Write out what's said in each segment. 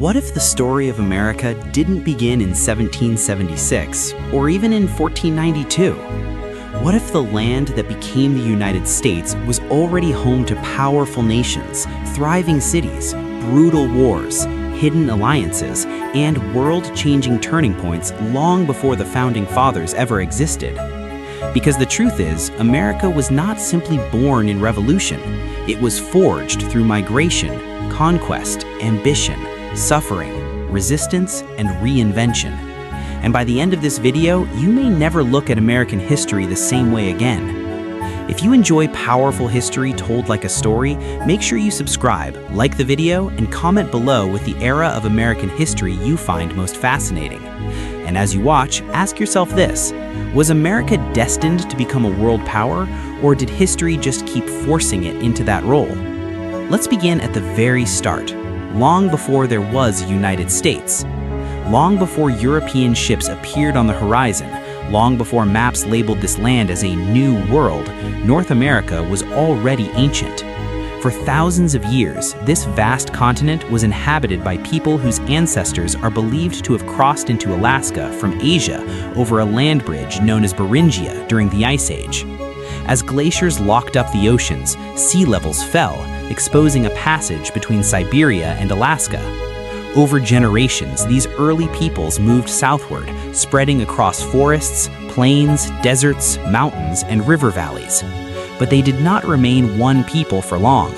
What if the story of America didn't begin in 1776 or even in 1492? What if the land that became the United States was already home to powerful nations, thriving cities, brutal wars, hidden alliances, and world-changing turning points long before the Founding Fathers ever existed? Because the truth is, America was not simply born in revolution. It was forged through migration, conquest, ambition, suffering, resistance, and reinvention. And by the end of this video, you may never look at American history the same way again. If you enjoy powerful history told like a story, make sure you subscribe, like the video, and comment below with the era of American history you find most fascinating. And as you watch, ask yourself this: was America destined to become a world power, or did history just keep forcing it into that role? Let's begin at the very start, long before there was a United States. Long before European ships appeared on the horizon, long before maps labeled this land as a new world, North America was already ancient. For thousands of years, this vast continent was inhabited by people whose ancestors are believed to have crossed into Alaska from Asia over a land bridge known as Beringia during the Ice Age. As glaciers locked up the oceans, sea levels fell, exposing a passage between Siberia and Alaska. Over generations, these early peoples moved southward, spreading across forests, plains, deserts, mountains, and river valleys. But they did not remain one people for long.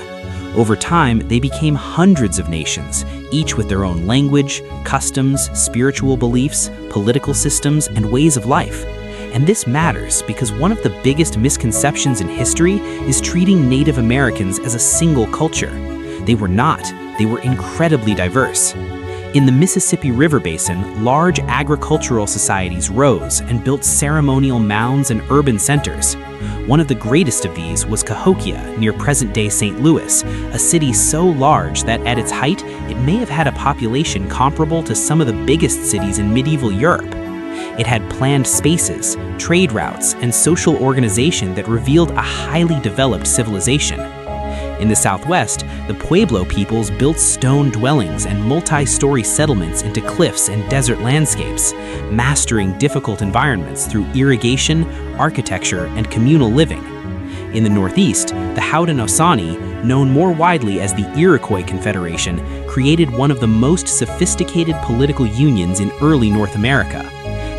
Over time, they became hundreds of nations, each with their own language, customs, spiritual beliefs, political systems, and ways of life. And this matters because one of the biggest misconceptions in history is treating Native Americans as a single culture. They were not. They were incredibly diverse. In the Mississippi River Basin, large agricultural societies rose and built ceremonial mounds and urban centers. One of the greatest of these was Cahokia, near present-day St. Louis, a city so large that at its height, it may have had a population comparable to some of the biggest cities in medieval Europe. It had planned spaces, trade routes, and social organization that revealed a highly developed civilization. In the Southwest, the Pueblo peoples built stone dwellings and multi-story settlements into cliffs and desert landscapes, mastering difficult environments through irrigation, architecture, and communal living. In the Northeast, the Haudenosaunee, known more widely as the Iroquois Confederation, created one of the most sophisticated political unions in early North America.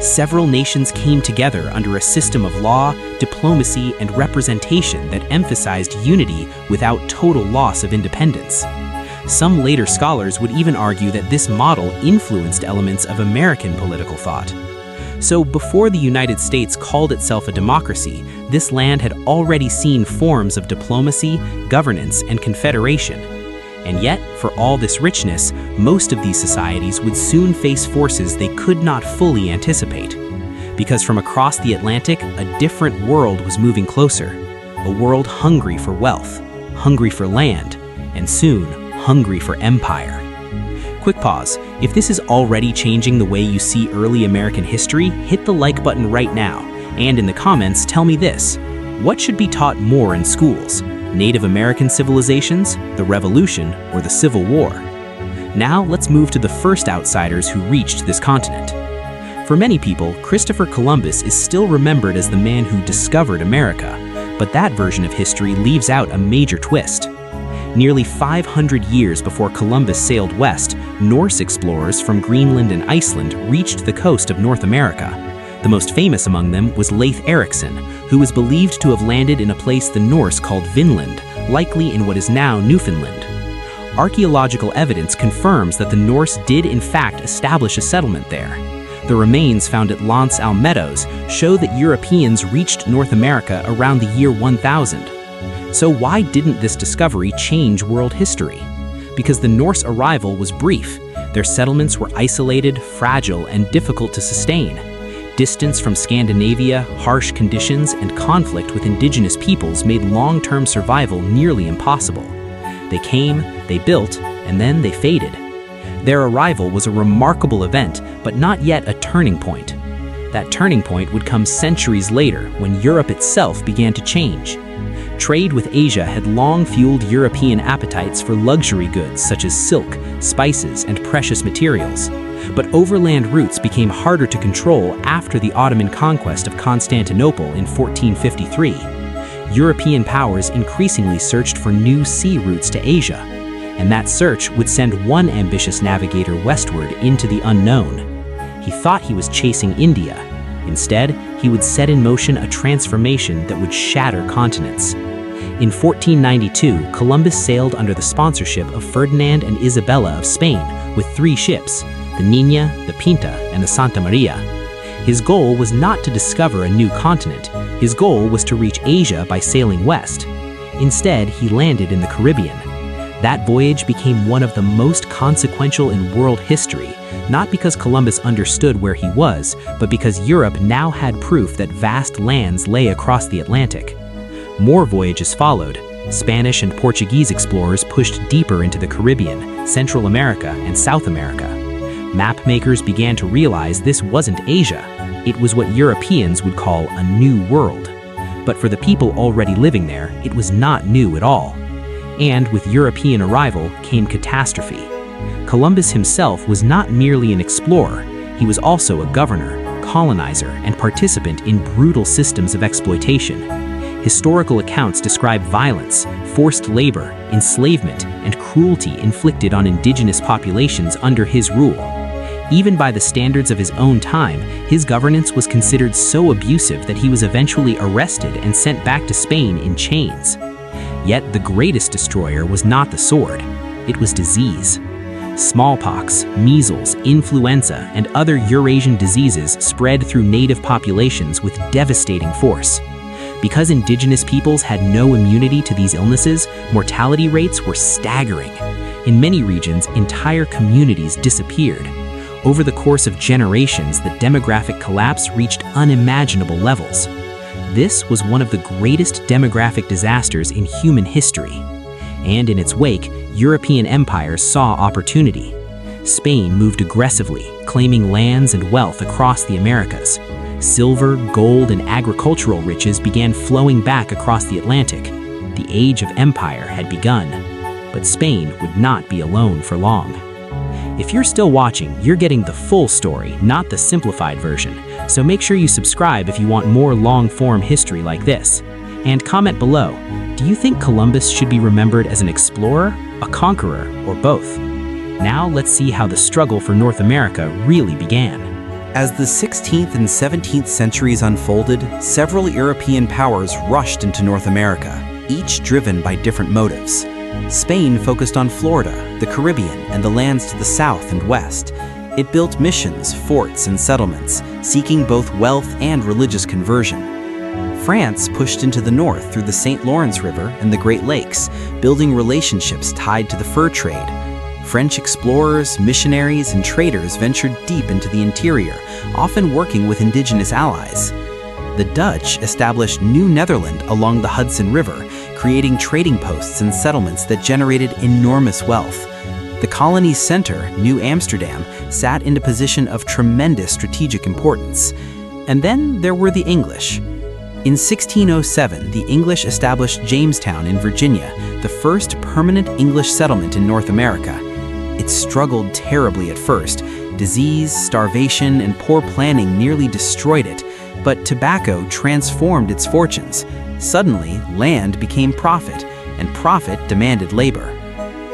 Several nations came together under a system of law, diplomacy, and representation that emphasized unity without total loss of independence. Some later scholars would even argue that this model influenced elements of American political thought. So before the United States called itself a democracy, this land had already seen forms of diplomacy, governance, and confederation. And yet, for all this richness, most of these societies would soon face forces they could not fully anticipate. Because from across the Atlantic, a different world was moving closer. A world hungry for wealth, hungry for land, and soon, hungry for empire. Quick pause. If this is already changing the way you see early American history, hit the like button right now. And in the comments, tell me this: what should be taught more in schools? Native American civilizations, the Revolution, or the Civil War? Now let's move to the first outsiders who reached this continent. For many people, Christopher Columbus is still remembered as the man who discovered America, but that version of history leaves out a major twist. Nearly 500 years before Columbus sailed west, Norse explorers from Greenland and Iceland reached the coast of North America. The most famous among them was Leif Erikson, who was believed to have landed in a place the Norse called Vinland, likely in what is now Newfoundland. Archaeological evidence confirms that the Norse did in fact establish a settlement there. The remains found at L'Anse aux Meadows show that Europeans reached North America around the year 1000. So why didn't this discovery change world history? Because the Norse arrival was brief. Their settlements were isolated, fragile, and difficult to sustain. Distance from Scandinavia, harsh conditions, and conflict with indigenous peoples made long-term survival nearly impossible. They came, they built, and then they faded. Their arrival was a remarkable event, but not yet a turning point. That turning point would come centuries later when Europe itself began to change. Trade with Asia had long fueled European appetites for luxury goods such as silk, spices, and precious materials. But overland routes became harder to control after the Ottoman conquest of Constantinople in 1453. European powers increasingly searched for new sea routes to Asia, and that search would send one ambitious navigator westward into the unknown. He thought he was chasing India. Instead, he would set in motion a transformation that would shatter continents. In 1492, Columbus sailed under the sponsorship of Ferdinand and Isabella of Spain with 3 ships, the Niña, the Pinta, and the Santa Maria. His goal was not to discover a new continent. His goal was to reach Asia by sailing west. Instead, he landed in the Caribbean. That voyage became one of the most consequential in world history, not because Columbus understood where he was, but because Europe now had proof that vast lands lay across the Atlantic. More voyages followed. Spanish and Portuguese explorers pushed deeper into the Caribbean, Central America, and South America. Mapmakers began to realize this wasn't Asia. It was what Europeans would call a new world. But for the people already living there, it was not new at all. And with European arrival came catastrophe. Columbus himself was not merely an explorer, he was also a governor, colonizer, and participant in brutal systems of exploitation. Historical accounts describe violence, forced labor, enslavement, and cruelty inflicted on indigenous populations under his rule. Even by the standards of his own time, his governance was considered so abusive that he was eventually arrested and sent back to Spain in chains. Yet the greatest destroyer was not the sword, it was disease. Smallpox, measles, influenza, and other Eurasian diseases spread through native populations with devastating force. Because indigenous peoples had no immunity to these illnesses, mortality rates were staggering. In many regions, entire communities disappeared. Over the course of generations, the demographic collapse reached unimaginable levels. This was one of the greatest demographic disasters in human history. And in its wake, European empires saw opportunity. Spain moved aggressively, claiming lands and wealth across the Americas. Silver, gold, and agricultural riches began flowing back across the Atlantic. The age of empire had begun. But Spain would not be alone for long. If you're still watching, you're getting the full story, not the simplified version. So make sure you subscribe if you want more long-form history like this. And comment below, do you think Columbus should be remembered as an explorer, a conqueror, or both? Now let's see how the struggle for North America really began. As the 16th and 17th centuries unfolded, several European powers rushed into North America, each driven by different motives. Spain focused on Florida, the Caribbean, and the lands to the south and west. It built missions, forts, and settlements, seeking both wealth and religious conversion. France pushed into the north through the St. Lawrence River and the Great Lakes, building relationships tied to the fur trade. French explorers, missionaries, and traders ventured deep into the interior, often working with indigenous allies. The Dutch established New Netherland along the Hudson River, creating trading posts and settlements that generated enormous wealth. The colony's center, New Amsterdam, sat in a position of tremendous strategic importance. And then there were the English. In 1607, the English established Jamestown in Virginia, the first permanent English settlement in North America. It struggled terribly at first. Disease, starvation, and poor planning nearly destroyed it, but tobacco transformed its fortunes. Suddenly, land became profit, and profit demanded labor.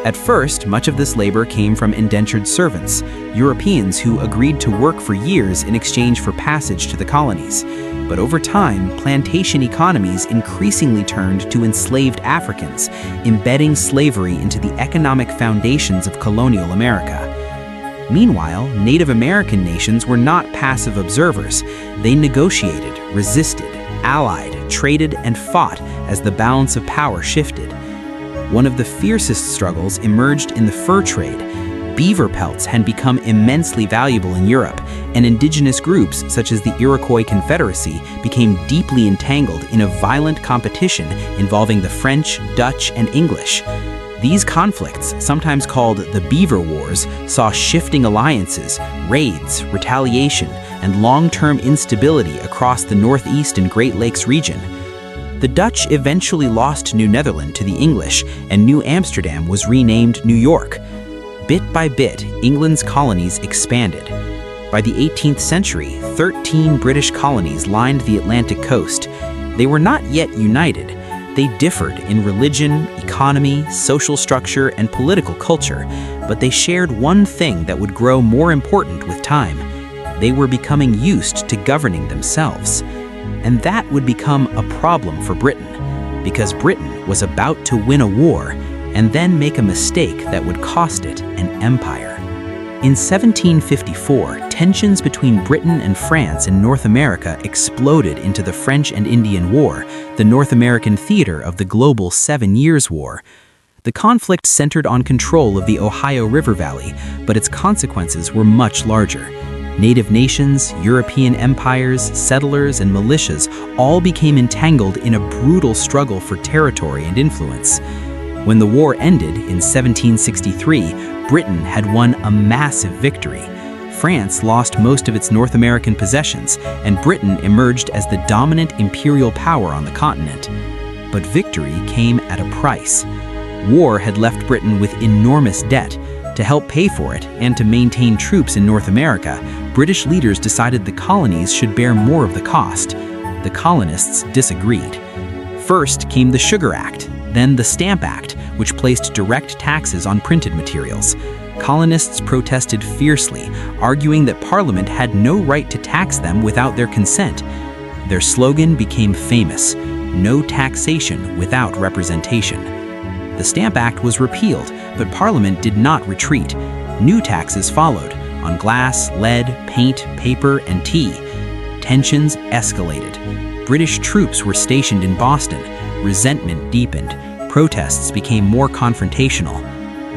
At first, much of this labor came from indentured servants, Europeans who agreed to work for years in exchange for passage to the colonies. But over time, plantation economies increasingly turned to enslaved Africans, embedding slavery into the economic foundations of colonial America. Meanwhile, Native American nations were not passive observers. They negotiated, resisted, allied, traded, and fought as the balance of power shifted. One of the fiercest struggles emerged in the fur trade. Beaver pelts had become immensely valuable in Europe, and indigenous groups such as the Iroquois Confederacy became deeply entangled in a violent competition involving the French, Dutch, and English. These conflicts, sometimes called the Beaver Wars, saw shifting alliances, raids, retaliation, and long-term instability across the Northeast and Great Lakes region. The Dutch eventually lost New Netherland to the English, and New Amsterdam was renamed New York. Bit by bit, England's colonies expanded. By the 18th century, 13 British colonies lined the Atlantic coast. They were not yet united. They differed in religion, economy, social structure, and political culture, but they shared one thing that would grow more important with time. They were becoming used to governing themselves. And that would become a problem for Britain, because Britain was about to win a war and then make a mistake that would cost it an empire. In 1754, tensions between Britain and France in North America exploded into the French and Indian War, the North American theater of the global 7 Years' War. The conflict centered on control of the Ohio River Valley, but its consequences were much larger. Native nations, European empires, settlers, and militias all became entangled in a brutal struggle for territory and influence. When the war ended in 1763, Britain had won a massive victory. France lost most of its North American possessions, and Britain emerged as the dominant imperial power on the continent. But victory came at a price. War had left Britain with enormous debt. To help pay for it and to maintain troops in North America, British leaders decided the colonies should bear more of the cost. The colonists disagreed. First came the Sugar Act, then the Stamp Act, which placed direct taxes on printed materials. Colonists protested fiercely, arguing that Parliament had no right to tax them without their consent. Their slogan became famous: "No taxation without representation." The Stamp Act was repealed, but Parliament did not retreat. New taxes followed on glass, lead, paint, paper, and tea. Tensions escalated. British troops were stationed in Boston. Resentment deepened. Protests became more confrontational.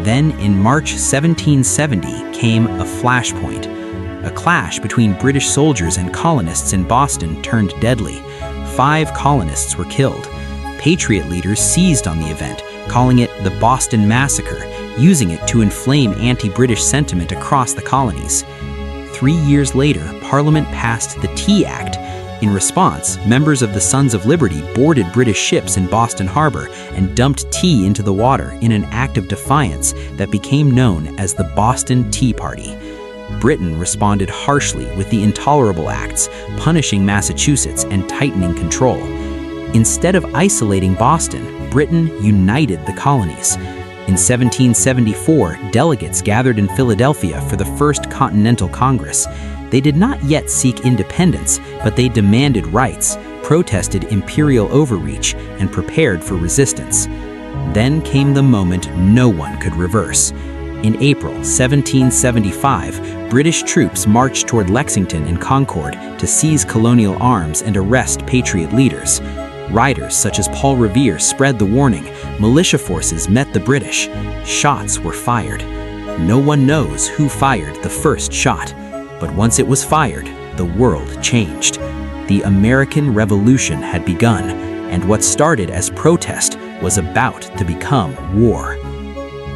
Then, in March 1770, came a flashpoint. A clash between British soldiers and colonists in Boston turned deadly. 5 colonists were killed. Patriot leaders seized on the event, calling it the Boston Massacre, using it to inflame anti-British sentiment across the colonies. 3 years later, Parliament passed the Tea Act. In response, members of the Sons of Liberty boarded British ships in Boston Harbor and dumped tea into the water in an act of defiance that became known as the Boston Tea Party. Britain responded harshly with the Intolerable Acts, punishing Massachusetts and tightening control. Instead of isolating Boston, Britain united the colonies. In 1774, delegates gathered in Philadelphia for the First Continental Congress. They did not yet seek independence, but they demanded rights, protested imperial overreach, and prepared for resistance. Then came the moment no one could reverse. In April 1775, British troops marched toward Lexington and Concord to seize colonial arms and arrest Patriot leaders. Riders such as Paul Revere spread the warning. Militia forces met the British. Shots were fired. No one knows who fired the first shot, but once it was fired, the world changed. The American Revolution had begun, and what started as protest was about to become war.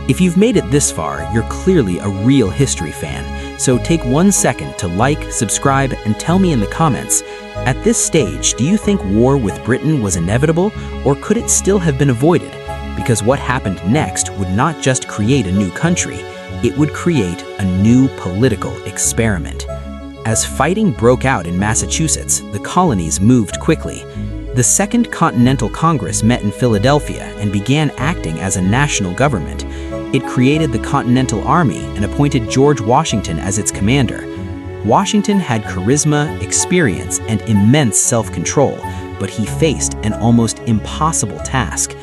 If you've made it this far, you're clearly a real history fan, so take 1 second to like, subscribe, and tell me in the comments, at this stage, do you think war with Britain was inevitable, or could it still have been avoided? Because what happened next would not just create a new country, it would create a new political experiment. As fighting broke out in Massachusetts, the colonies moved quickly. The Second Continental Congress met in Philadelphia and began acting as a national government. It created the Continental Army and appointed George Washington as its commander. Washington had charisma, experience, and immense self-control, but he faced an almost impossible task.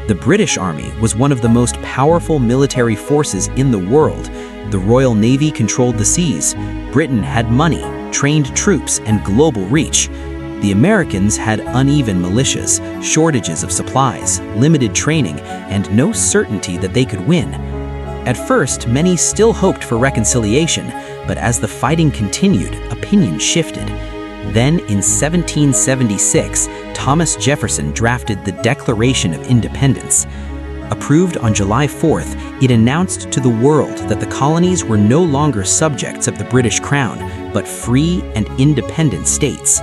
The British Army was one of the most powerful military forces in the world. The Royal Navy controlled the seas. Britain had money, trained troops, and global reach. The Americans had uneven militias, shortages of supplies, limited training, and no certainty that they could win. At first, many still hoped for reconciliation, but as the fighting continued, opinion shifted. Then, in 1776, Thomas Jefferson drafted the Declaration of Independence. Approved on July 4th, it announced to the world that the colonies were no longer subjects of the British Crown, but free and independent states.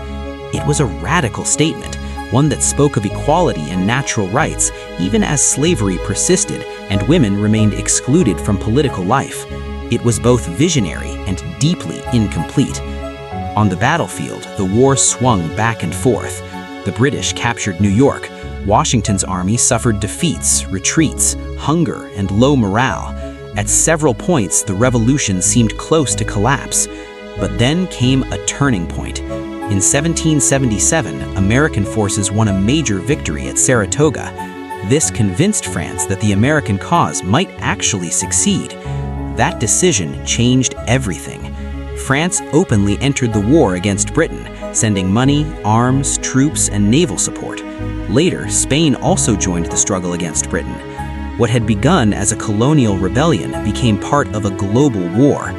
It was a radical statement, one that spoke of equality and natural rights even as slavery persisted and women remained excluded from political life. It was both visionary and deeply incomplete. On the battlefield, the war swung back and forth. The British captured New York. Washington's army suffered defeats, retreats, hunger, and low morale. At several points, the revolution seemed close to collapse. But then came a turning point. In 1777, American forces won a major victory at Saratoga. This convinced France that the American cause might actually succeed. That decision changed everything. France openly entered the war against Britain, sending money, arms, troops, and naval support. Later, Spain also joined the struggle against Britain. What had begun as a colonial rebellion became part of a global war.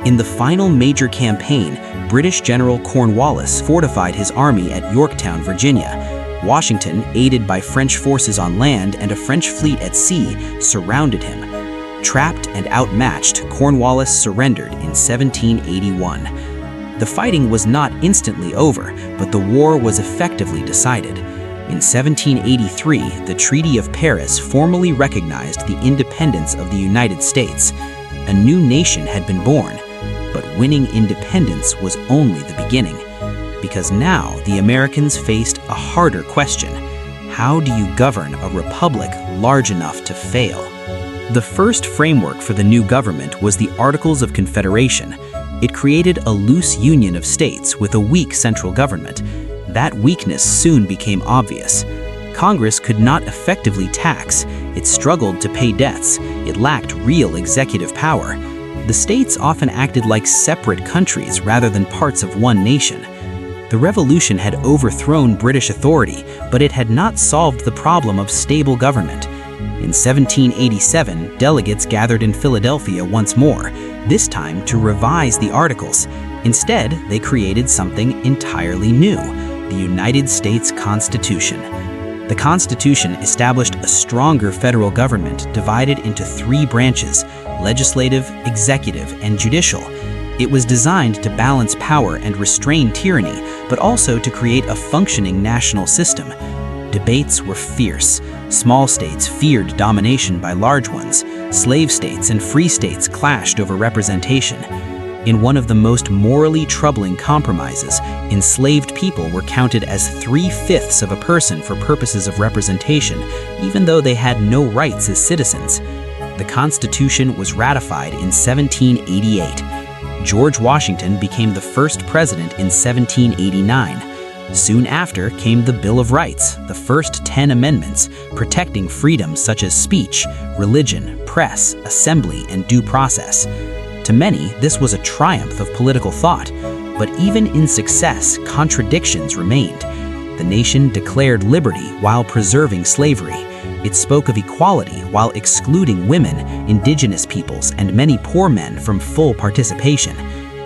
In the final major campaign, British General Cornwallis fortified his army at Yorktown, Virginia. Washington, aided by French forces on land and a French fleet at sea, surrounded him. Trapped and outmatched, Cornwallis surrendered in 1781. The fighting was not instantly over, but the war was effectively decided. In 1783, the Treaty of Paris formally recognized the independence of the United States. A new nation had been born, but winning independence was only the beginning. Because now the Americans faced a harder question. How do you govern a republic large enough to fail? The first framework for the new government was the Articles of Confederation. It created a loose union of states with a weak central government. That weakness soon became obvious. Congress could not effectively tax. It struggled to pay debts. It lacked real executive power. The states often acted like separate countries rather than parts of one nation. The revolution had overthrown British authority, but it had not solved the problem of stable government. In 1787, delegates gathered in Philadelphia once more, this time to revise the Articles. Instead, they created something entirely new, the United States Constitution. The Constitution established a stronger federal government divided into three branches: legislative, executive, and judicial. It was designed to balance power and restrain tyranny, but also to create a functioning national system. Debates were fierce. Small states feared domination by large ones. Slave states and free states clashed over representation. In one of the most morally troubling compromises, enslaved people were counted as 3/5 of a person for purposes of representation, even though they had no rights as citizens. The Constitution was ratified in 1788. George Washington became the first president in 1789. Soon after came the Bill of Rights, the first 10 amendments, protecting freedoms such as speech, religion, press, assembly, and due process. To many, this was a triumph of political thought, but even in success, contradictions remained. The nation declared liberty while preserving slavery. It spoke of equality while excluding women, indigenous peoples, and many poor men from full participation.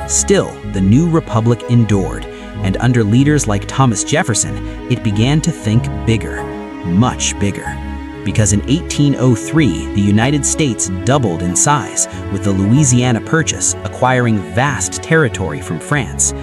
Still, the new republic endured, and under leaders like Thomas Jefferson, it began to think bigger, much bigger. Because in 1803, the United States doubled in size, with the Louisiana Purchase acquiring vast territory from France.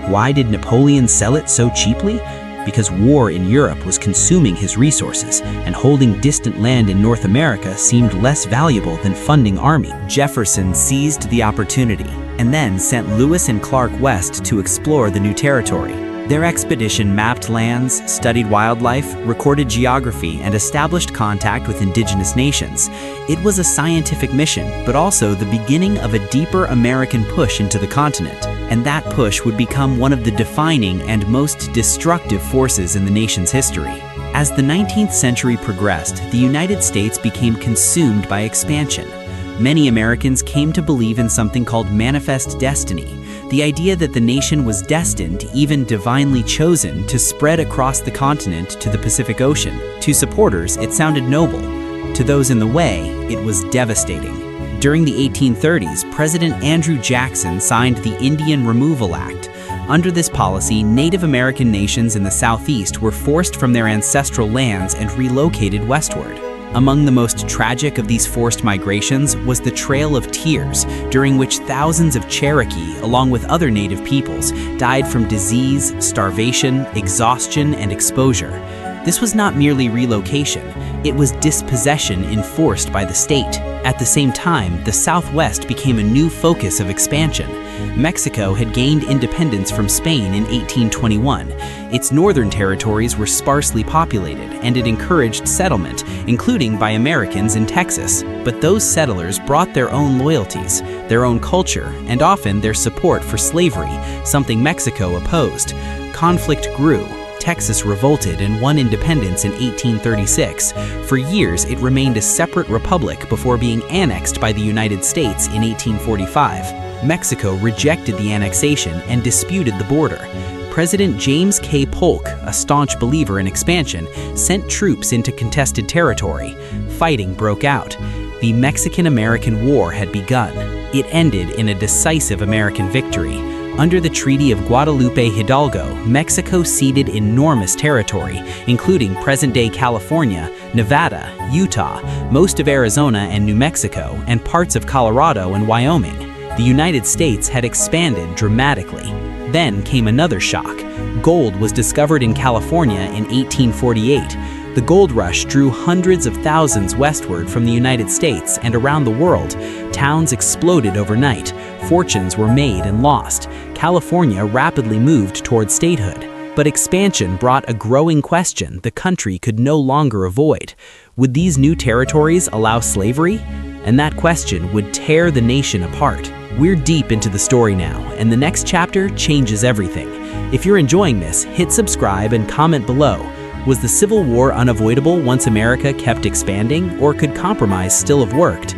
Why did Napoleon sell it so cheaply? Because war in Europe was consuming his resources, and holding distant land in North America seemed less valuable than funding army. Jefferson seized the opportunity and then sent Lewis and Clark west to explore the new territory. Their expedition mapped lands, studied wildlife, recorded geography, and established contact with indigenous nations. It was a scientific mission, but also the beginning of a deeper American push into the continent. And that push would become one of the defining and most destructive forces in the nation's history. As the 19th century progressed, the United States became consumed by expansion. Many Americans came to believe in something called manifest destiny, the idea that the nation was destined, even divinely chosen, to spread across the continent to the Pacific Ocean. To supporters, it sounded noble. To those in the way, it was devastating. During the 1830s, President Andrew Jackson signed the Indian Removal Act. Under this policy, Native American nations in the Southeast were forced from their ancestral lands and relocated westward. Among the most tragic of these forced migrations was the Trail of Tears, during which thousands of Cherokee, along with other native peoples, died from disease, starvation, exhaustion, and exposure. This was not merely relocation, it was dispossession enforced by the state. At the same time, the Southwest became a new focus of expansion. Mexico had gained independence from Spain in 1821. Its northern territories were sparsely populated, and it encouraged settlement, including by Americans in Texas. But those settlers brought their own loyalties, their own culture, and often their support for slavery, something Mexico opposed. Conflict grew. Texas revolted and won independence in 1836. For years, it remained a separate republic before being annexed by the United States in 1845. Mexico rejected the annexation and disputed the border. President James K. Polk, a staunch believer in expansion, sent troops into contested territory. Fighting broke out. The Mexican-American War had begun. It ended in a decisive American victory. Under the Treaty of Guadalupe Hidalgo, Mexico ceded enormous territory, including present-day California, Nevada, Utah, most of Arizona and New Mexico, and parts of Colorado and Wyoming. The United States had expanded dramatically. Then came another shock. Gold was discovered in California in 1848. The gold rush drew hundreds of thousands westward from the United States and around the world. Towns exploded overnight. Fortunes were made and lost. California rapidly moved toward statehood. But expansion brought a growing question the country could no longer avoid. Would these new territories allow slavery? And that question would tear the nation apart. We're deep into the story now, and the next chapter changes everything. If you're enjoying this, hit subscribe and comment below. Was the Civil War unavoidable once America kept expanding, or could compromise still have worked?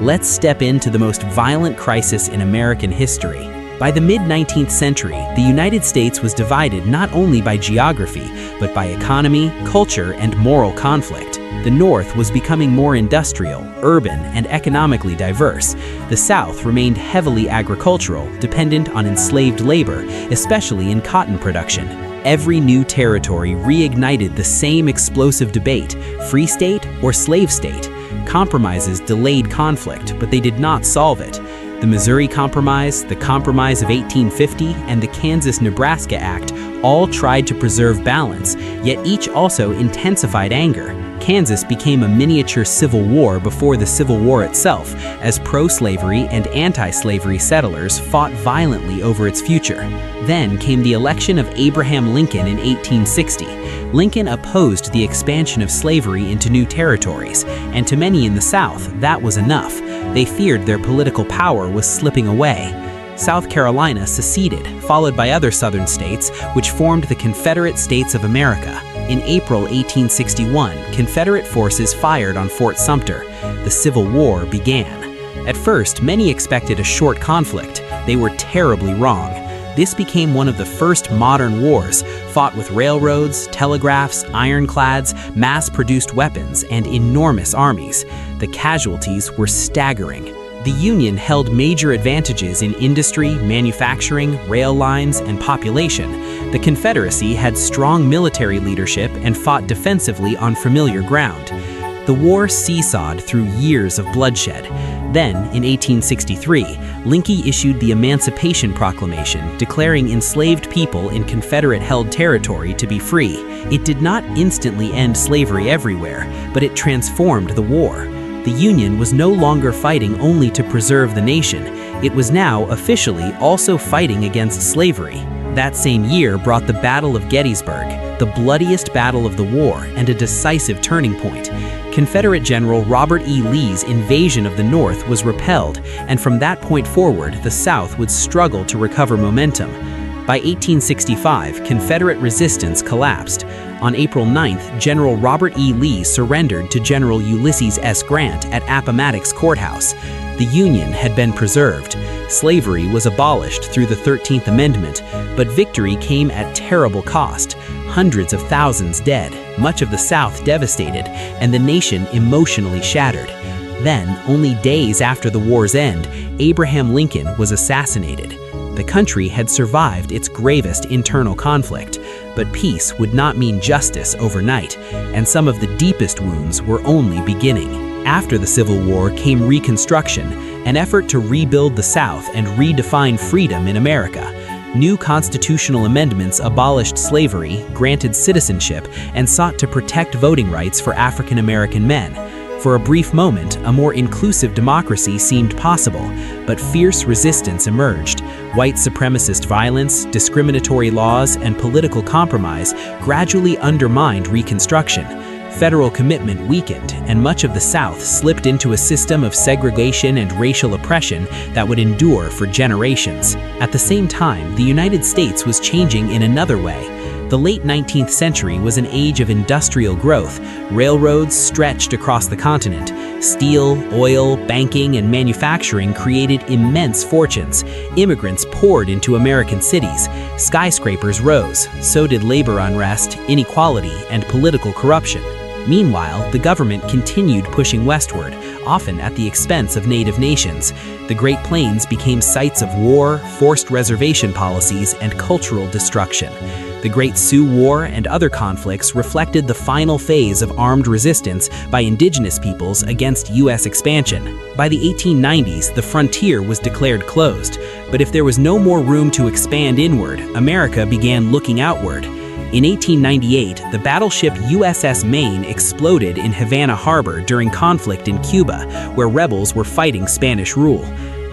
Let's step into the most violent crisis in American history. By the mid-19th century, the United States was divided not only by geography, but by economy, culture, and moral conflict. The North was becoming more industrial, urban, and economically diverse. The South remained heavily agricultural, dependent on enslaved labor, especially in cotton production. Every new territory reignited the same explosive debate: free state or slave state. Compromises delayed conflict, but they did not solve it. The Missouri Compromise, the Compromise of 1850, and the Kansas-Nebraska Act all tried to preserve balance, yet each also intensified anger. Kansas became a miniature civil war before the Civil War itself, as pro-slavery and anti-slavery settlers fought violently over its future. Then came the election of Abraham Lincoln in 1860. Lincoln opposed the expansion of slavery into new territories, and to many in the South, that was enough. They feared their political power was slipping away. South Carolina seceded, followed by other southern states, which formed the Confederate States of America. In April 1861, Confederate forces fired on Fort Sumter. The Civil War began. At first, many expected a short conflict. They were terribly wrong. This became one of the first modern wars, fought with railroads, telegraphs, ironclads, mass-produced weapons, and enormous armies. The casualties were staggering. The Union held major advantages in industry, manufacturing, rail lines, and population. The Confederacy had strong military leadership and fought defensively on familiar ground. The war seesawed through years of bloodshed. Then, in 1863, Lincoln issued the Emancipation Proclamation, declaring enslaved people in Confederate-held territory to be free. It did not instantly end slavery everywhere, but it transformed the war. The Union was no longer fighting only to preserve the nation. It was now officially also fighting against slavery. That same year brought the Battle of Gettysburg, the bloodiest battle of the war and a decisive turning point. Confederate General Robert E. Lee's invasion of the North was repelled, and from that point forward, the South would struggle to recover momentum. By 1865, Confederate resistance collapsed. On April 9th, General Robert E. Lee surrendered to General Ulysses S. Grant at Appomattox Courthouse. The Union had been preserved. Slavery was abolished through the 13th Amendment, but victory came at terrible cost. Hundreds of thousands dead, much of the South devastated, and the nation emotionally shattered. Then, only days after the war's end, Abraham Lincoln was assassinated. The country had survived its gravest internal conflict, But peace would not mean justice overnight, and some of the deepest wounds were only beginning. After the Civil War came Reconstruction, an effort to rebuild the South and redefine freedom in America. New constitutional amendments abolished slavery, granted citizenship, and sought to protect voting rights for African American men. For a brief moment, a more inclusive democracy seemed possible, but fierce resistance emerged. White supremacist violence, discriminatory laws, and political compromise gradually undermined Reconstruction. Federal commitment weakened, and much of the South slipped into a system of segregation and racial oppression that would endure for generations. At the same time, the United States was changing in another way. The late 19th century was an age of industrial growth. Railroads stretched across the continent. Steel, oil, banking, and manufacturing created immense fortunes. Immigrants poured into American cities. Skyscrapers rose. So did labor unrest, inequality, and political corruption. Meanwhile, the government continued pushing westward, often at the expense of native nations. The Great Plains became sites of war, forced reservation policies, and cultural destruction. The Great Sioux War and other conflicts reflected the final phase of armed resistance by indigenous peoples against U.S. expansion. By the 1890s, the frontier was declared closed, but if there was no more room to expand inward, America began looking outward. In 1898, the battleship USS Maine exploded in Havana Harbor during conflict in Cuba, where rebels were fighting Spanish rule.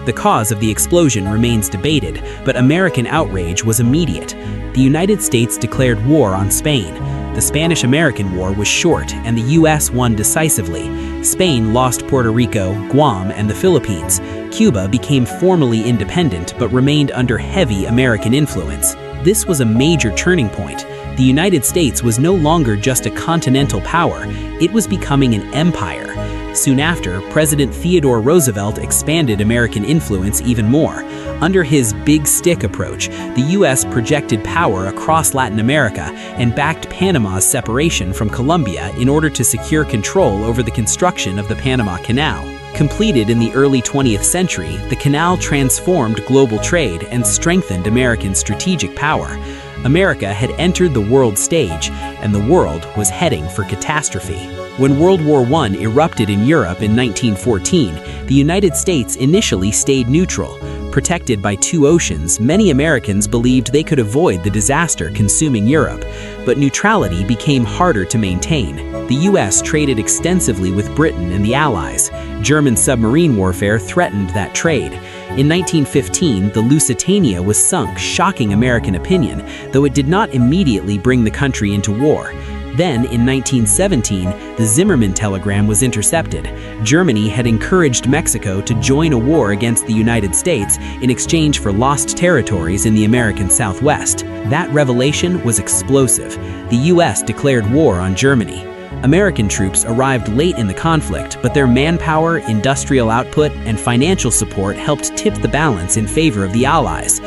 The cause of the explosion remains debated, but American outrage was immediate. The United States declared war on Spain. The Spanish-American War was short, and the U.S. won decisively. Spain lost Puerto Rico, Guam, and the Philippines. Cuba became formally independent but remained under heavy American influence. This was a major turning point. The United States was no longer just a continental power, it was becoming an empire. Soon after, President Theodore Roosevelt expanded American influence even more. Under his big stick approach, the U.S. projected power across Latin America and backed Panama's separation from Colombia in order to secure control over the construction of the Panama Canal. Completed in the early 20th century, the canal transformed global trade and strengthened American strategic power. America had entered the world stage, and the world was heading for catastrophe. When World War I erupted in Europe in 1914, the United States initially stayed neutral. Protected by two oceans, many Americans believed they could avoid the disaster consuming Europe. But neutrality became harder to maintain. The U.S. traded extensively with Britain and the Allies. German submarine warfare threatened that trade. In 1915, the Lusitania was sunk, shocking American opinion, though it did not immediately bring the country into war. Then, in 1917, the Zimmermann telegram was intercepted. Germany had encouraged Mexico to join a war against the United States in exchange for lost territories in the American Southwest. That revelation was explosive. The U.S. declared war on Germany. American troops arrived late in the conflict, but their manpower, industrial output, and financial support helped tip the balance in favor of the Allies.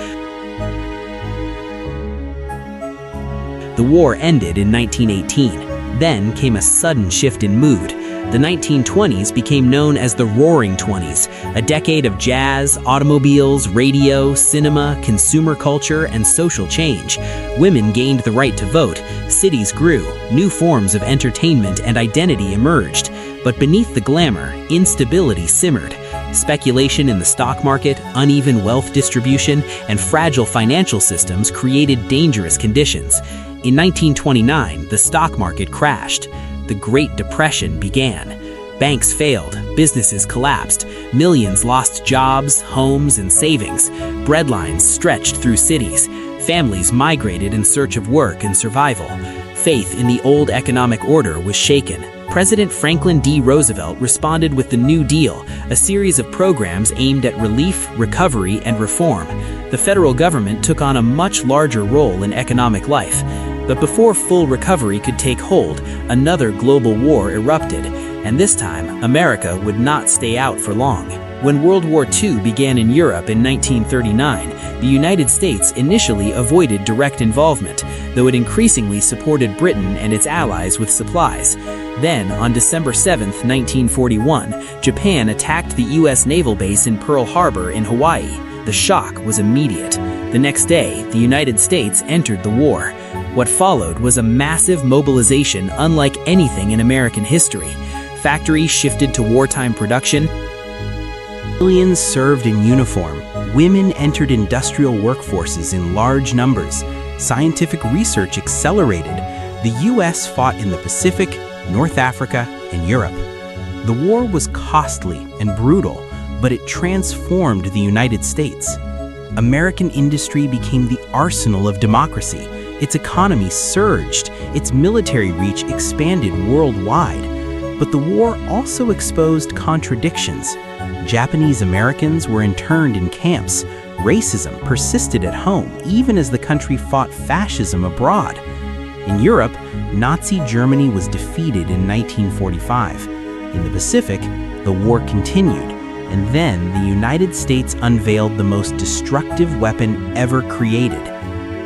The war ended in 1918. Then came a sudden shift in mood. The 1920s became known as the Roaring Twenties, a decade of jazz, automobiles, radio, cinema, consumer culture, and social change. Women gained the right to vote, cities grew, new forms of entertainment and identity emerged. But beneath the glamour, instability simmered. Speculation in the stock market, uneven wealth distribution, and fragile financial systems created dangerous conditions. In 1929, the stock market crashed. The Great Depression began. Banks failed, businesses collapsed, millions lost jobs, homes, and savings. Breadlines stretched through cities. Families migrated in search of work and survival. Faith in the old economic order was shaken. President Franklin D. Roosevelt responded with the New Deal, a series of programs aimed at relief, recovery, and reform. The federal government took on a much larger role in economic life. But before full recovery could take hold, another global war erupted, and this time, America would not stay out for long. When World War II began in Europe in 1939, the United States initially avoided direct involvement, though it increasingly supported Britain and its allies with supplies. Then, on December 7, 1941, Japan attacked the U.S. naval base in Pearl Harbor in Hawaii. The shock was immediate. The next day, the United States entered the war. What followed was a massive mobilization unlike anything in American history. Factories shifted to wartime production. Millions served in uniform. Women entered industrial workforces in large numbers. Scientific research accelerated. The U.S. fought in the Pacific, North Africa, and Europe. The war was costly and brutal, but it transformed the United States. American industry became the arsenal of democracy. Its economy surged. Its military reach expanded worldwide. But the war also exposed contradictions. Japanese Americans were interned in camps. Racism persisted at home, even as the country fought fascism abroad. In Europe, Nazi Germany was defeated in 1945. In the Pacific, the war continued, and then the United States unveiled the most destructive weapon ever created.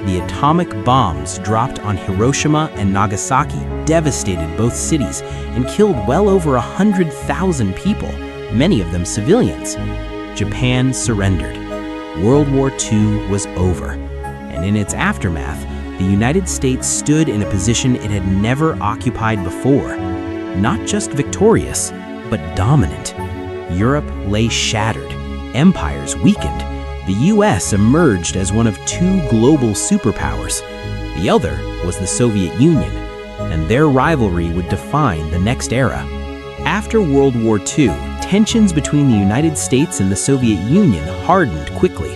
The atomic bombs dropped on Hiroshima and Nagasaki devastated both cities and killed well over 100,000 people, many of them civilians. Japan surrendered. World War II was over, and in its aftermath, the United States stood in a position it had never occupied before. Not just victorious, but dominant. Europe lay shattered. Empires weakened. The U.S. emerged as one of two global superpowers. The other was the Soviet Union, and their rivalry would define the next era. After World War II, tensions between the United States and the Soviet Union hardened quickly.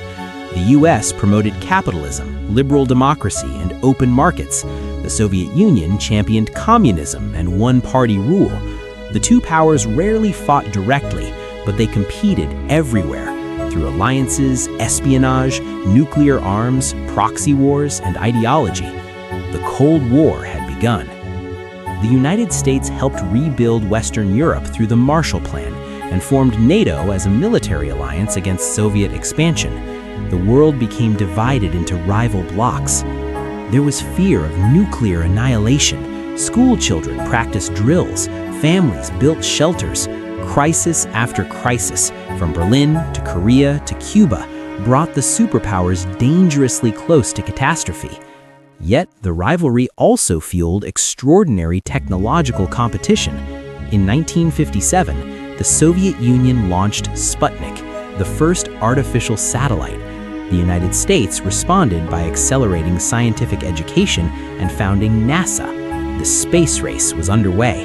The U.S. promoted capitalism, liberal democracy, and open markets. The Soviet Union championed communism and one-party rule. The two powers rarely fought directly, but they competed everywhere, through alliances, espionage, nuclear arms, proxy wars, and ideology. The Cold War had begun. The United States helped rebuild Western Europe through the Marshall Plan and formed NATO as a military alliance against Soviet expansion. The world became divided into rival blocs. There was fear of nuclear annihilation. School children practiced drills. Families built shelters. Crisis after crisis, from Berlin to Korea to Cuba, brought the superpowers dangerously close to catastrophe. Yet, the rivalry also fueled extraordinary technological competition. In 1957, the Soviet Union launched Sputnik, the first artificial satellite. The United States responded by accelerating scientific education and founding NASA. The space race was underway.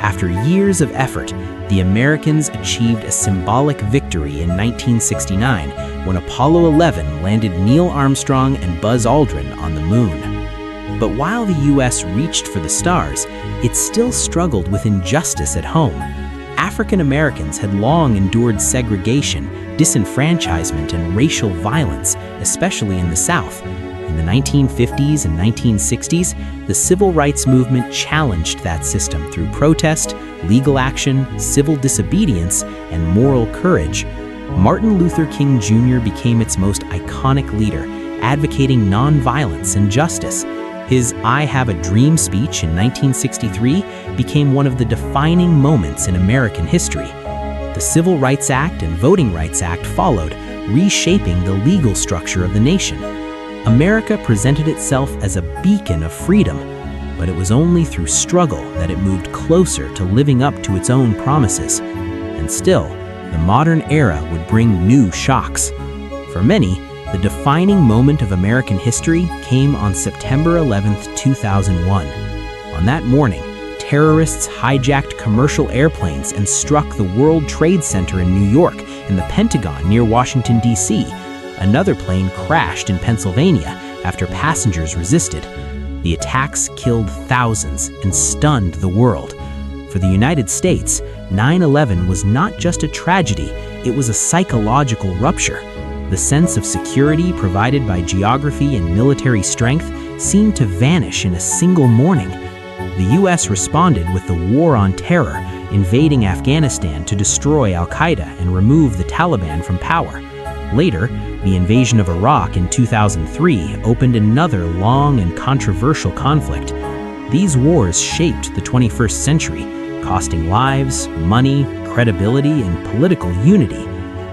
After years of effort, the Americans achieved a symbolic victory in 1969 when Apollo 11 landed Neil Armstrong and Buzz Aldrin on the moon. But while the U.S. reached for the stars, it still struggled with injustice at home. African Americans had long endured segregation, disenfranchisement, and racial violence, especially in the South. In the 1950s and 1960s, the civil rights movement challenged that system through protest, legal action, civil disobedience, and moral courage. Martin Luther King Jr. became its most iconic leader, advocating nonviolence and justice. His "I Have a Dream" speech in 1963 became one of the defining moments in American history. The Civil Rights Act and Voting Rights Act followed, reshaping the legal structure of the nation. America presented itself as a beacon of freedom, but it was only through struggle that it moved closer to living up to its own promises. And still, the modern era would bring new shocks. For many, the defining moment of American history came on September 11, 2001. On that morning, terrorists hijacked commercial airplanes and struck the World Trade Center in New York and the Pentagon near Washington, D.C. Another plane crashed in Pennsylvania after passengers resisted. The attacks killed thousands and stunned the world. For the United States, 9/11 was not just a tragedy, it was a psychological rupture. The sense of security provided by geography and military strength seemed to vanish in a single morning. The U.S. responded with the War on Terror, invading Afghanistan to destroy al-Qaeda and remove the Taliban from power. Later, the invasion of Iraq in 2003 opened another long and controversial conflict. These wars shaped the 21st century, costing lives, money, credibility, and political unity.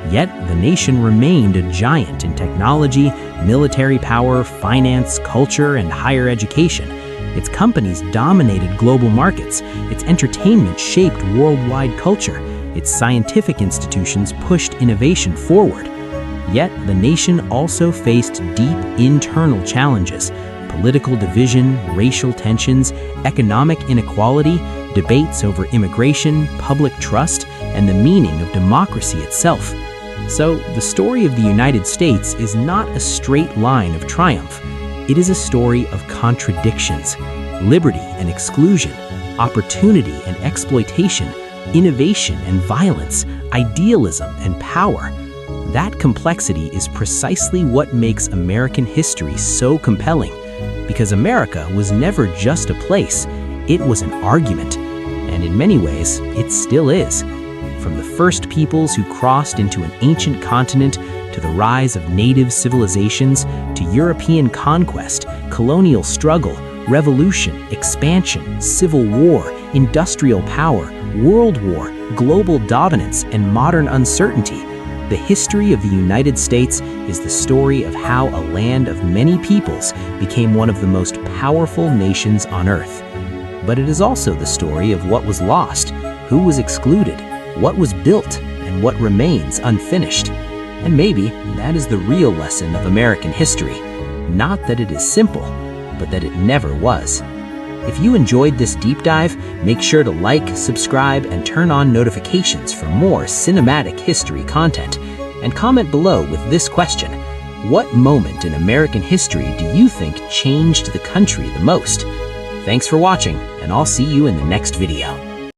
Yet the nation remained a giant in technology, military power, finance, culture, and higher education. Its companies dominated global markets, its entertainment shaped worldwide culture, its scientific institutions pushed innovation forward. Yet the nation also faced deep internal challenges: political division, racial tensions, economic inequality, debates over immigration, public trust, and the meaning of democracy itself. So, the story of the United States is not a straight line of triumph. It is a story of contradictions, liberty and exclusion, opportunity and exploitation, innovation and violence, idealism and power. That complexity is precisely what makes American history so compelling, because America was never just a place, it was an argument, and in many ways, it still is. From the first peoples who crossed into an ancient continent, to the rise of native civilizations, to European conquest, colonial struggle, revolution, expansion, civil war, industrial power, world war, global dominance, and modern uncertainty, the history of the United States is the story of how a land of many peoples became one of the most powerful nations on earth. But it is also the story of what was lost, who was excluded, what was built, and what remains unfinished. And maybe that is the real lesson of American history. Not that it is simple, but that it never was. If you enjoyed this deep dive, make sure to like, subscribe, and turn on notifications for more cinematic history content. And comment below with this question: what moment in American history do you think changed the country the most? Thanks for watching, and I'll see you in the next video.